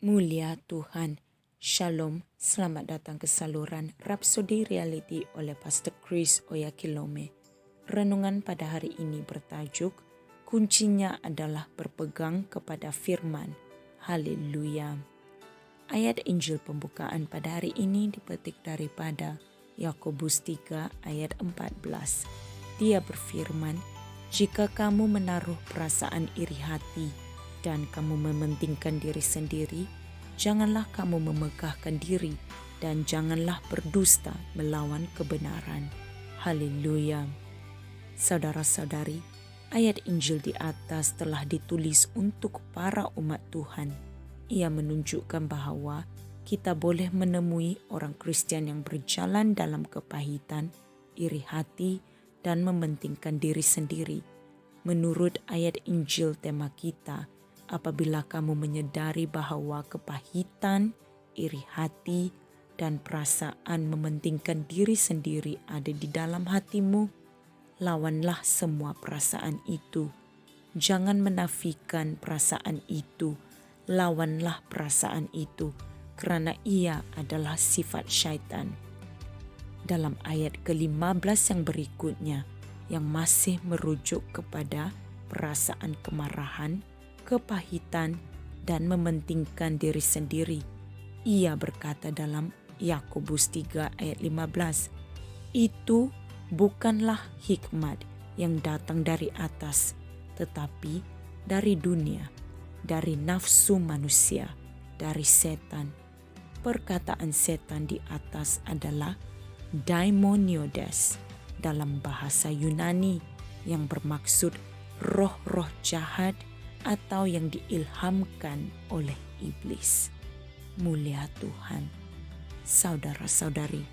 Mulia Tuhan, Shalom, selamat datang ke saluran Rhapsody Reality oleh Pastor Chris Oyakilome. Renungan pada hari ini bertajuk, kuncinya adalah berpegang kepada firman. Haleluya. Ayat Injil pembukaan pada hari ini dipetik daripada Yakobus 3 ayat 14. Dia berfirman, jika kamu menaruh perasaan iri hati dan kamu mementingkan diri sendiri, janganlah kamu memegahkan diri dan janganlah berdusta melawan kebenaran. Haleluya. Saudara-saudari, ayat Injil di atas telah ditulis untuk para umat Tuhan. Ia menunjukkan bahwa kita boleh menemui orang Kristen yang berjalan dalam kepahitan, iri hati, dan mementingkan diri sendiri. Menurut ayat Injil tema kita, apabila kamu menyadari bahwa kepahitan, iri hati, dan perasaan mementingkan diri sendiri ada di dalam hatimu, lawanlah semua perasaan itu. Jangan menafikan perasaan itu, lawanlah perasaan itu, karena ia adalah sifat syaitan. Dalam ayat ke-15 yang berikutnya, yang masih merujuk kepada perasaan kemarahan, kepahitan, dan mementingkan diri sendiri. Ia berkata dalam Yakobus 3 ayat 15, itu bukanlah hikmat yang datang dari atas, tetapi dari dunia, dari nafsu manusia, dari setan. Perkataan setan di atas adalah daimoniodes dalam bahasa Yunani, yang bermaksud roh-roh jahat atau yang diilhamkan oleh iblis. Mulia Tuhan. Saudara-saudari,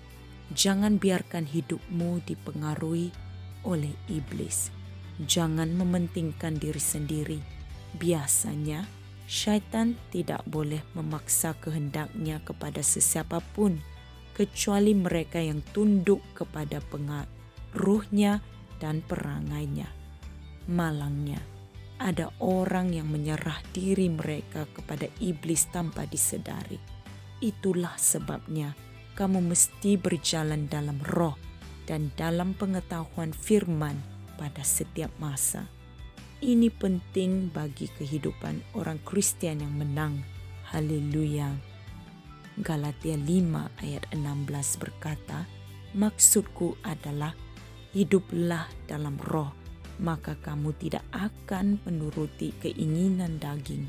jangan biarkan hidupmu dipengaruhi oleh iblis. Jangan mementingkan diri sendiri. Biasanya, syaitan tidak boleh memaksa kehendaknya kepada sesiapapun, kecuali mereka yang tunduk kepada pengaruhnya dan perangainya. Malangnya, ada orang yang menyerah diri mereka kepada iblis tanpa disedari. Itulah sebabnya kamu mesti berjalan dalam roh dan dalam pengetahuan firman pada setiap masa. Ini penting bagi kehidupan orang Kristen yang menang. Haleluya. Galatia 5 ayat 16 berkata, maksudku adalah hiduplah dalam roh, maka kamu tidak akan menuruti keinginan daging.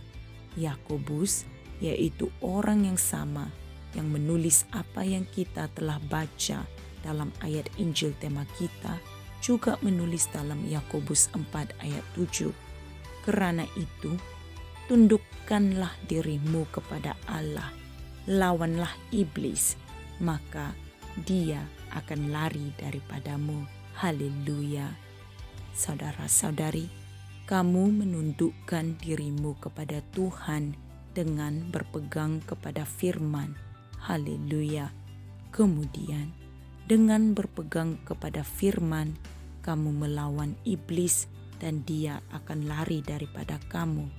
Yakobus, yaitu orang yang sama yang menulis apa yang kita telah baca dalam ayat Injil tema kita, juga menulis dalam Yakobus 4 ayat 7. Karena itu, tundukkanlah dirimu kepada Allah, lawanlah iblis, maka dia akan lari daripadamu. Haleluya. Saudara-saudari, kamu menundukkan dirimu kepada Tuhan dengan berpegang kepada firman. Haleluya. Kemudian, dengan berpegang kepada firman, kamu melawan iblis dan dia akan lari daripada kamu.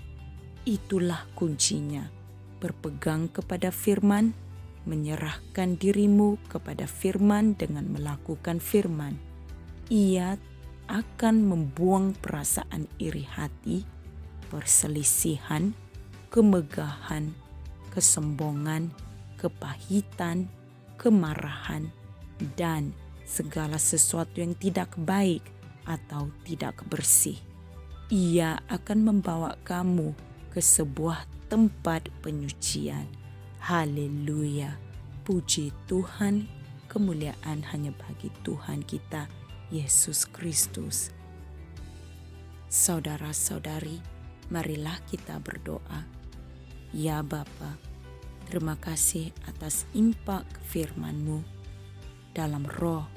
Itulah kuncinya. Berpegang kepada firman, menyerahkan dirimu kepada firman dengan melakukan firman. Ia akan membuang perasaan iri hati, perselisihan, kemegahan, kesombongan, kepahitan, kemarahan, dan segala sesuatu yang tidak baik atau tidak bersih. Ia akan membawa kamu ke sebuah tempat penyucian. Haleluya. Puji Tuhan, kemuliaan hanya bagi Tuhan kita, Yesus Kristus. Saudara-saudari, marilah kita berdoa. Ya Bapa, terima kasih atas impak firman-Mu dalam roh,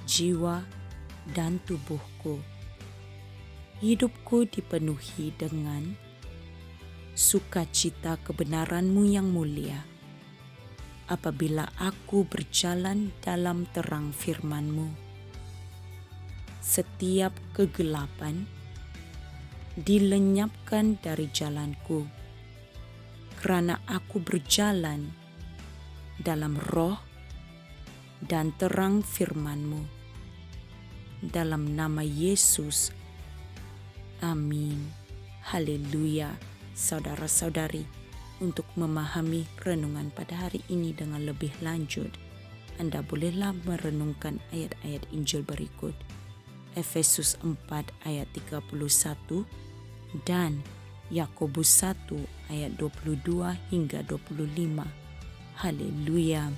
jiwa, dan tubuhku. Hidupku dipenuhi dengan sukacita kebenaran-Mu yang mulia. Apabila aku berjalan dalam terang firman-Mu, setiap kegelapan dilenyapkan dari jalanku. kerana aku berjalan dalam roh dan terang firman-Mu. Dalam nama Yesus, amin. Haleluya. Saudara-saudari, untuk memahami renungan pada hari ini dengan lebih lanjut, Anda bolehlah merenungkan ayat-ayat Injil berikut. Efesus 4 ayat 31 dan Yakobus 1 ayat 22 hingga 25. Haleluya.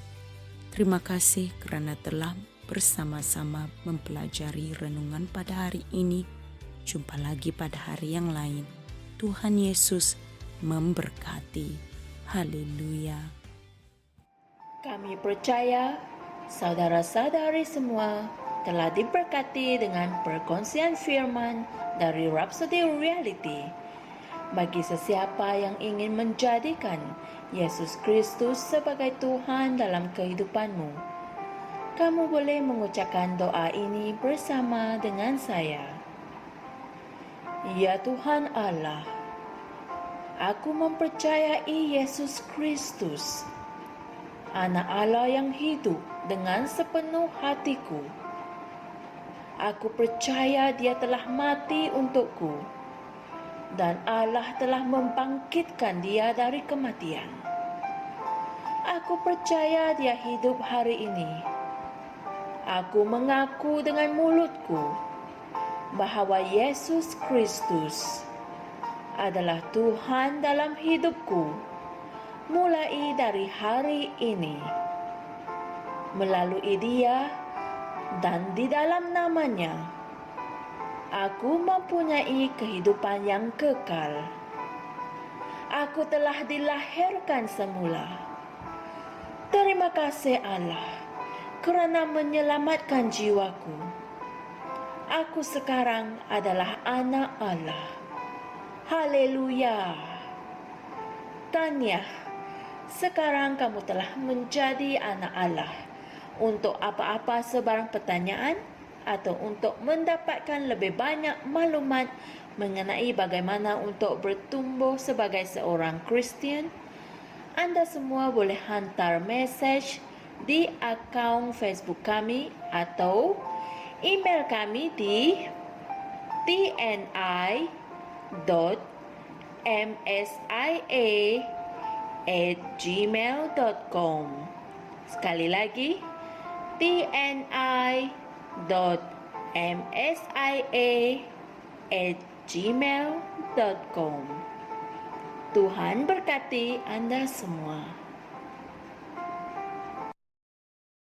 Terima kasih kerana telah bersama-sama mempelajari renungan pada hari ini. Jumpa lagi pada hari yang lain. Tuhan Yesus memberkati. Haleluya. Kami percaya saudara-saudari semua telah diberkati dengan perkongsian firman dari Rhapsody Reality. Bagi sesiapa yang ingin menjadikan Yesus Kristus sebagai Tuhan dalam kehidupanmu, kamu boleh mengucapkan doa ini bersama dengan saya. Ya Tuhan Allah, aku mempercayai Yesus Kristus, Anak Allah yang hidup dengan sepenuh hatiku. Aku percaya Dia telah mati untukku dan Allah telah membangkitkan Dia dari kematian. Aku percaya Dia hidup hari ini. Aku mengaku dengan mulutku bahawa Yesus Kristus adalah Tuhan dalam hidupku mulai dari hari ini. Melalui Dia dan di dalam nama-Nya, aku mempunyai kehidupan yang kekal. Aku telah dilahirkan semula. Terima kasih Allah kerana menyelamatkan jiwaku. Aku sekarang adalah anak Allah. Haleluya. Tanya, sekarang kamu telah menjadi anak Allah. Untuk apa-apa sebarang pertanyaan atau untuk mendapatkan lebih banyak maklumat mengenai bagaimana untuk bertumbuh sebagai seorang Kristian, Anda semua boleh hantar mesej di akaun Facebook kami atau email kami di tni.msia@gmail.com. Sekali lagi, tni.msia@gmail.com. Tuhan berkati Anda semua.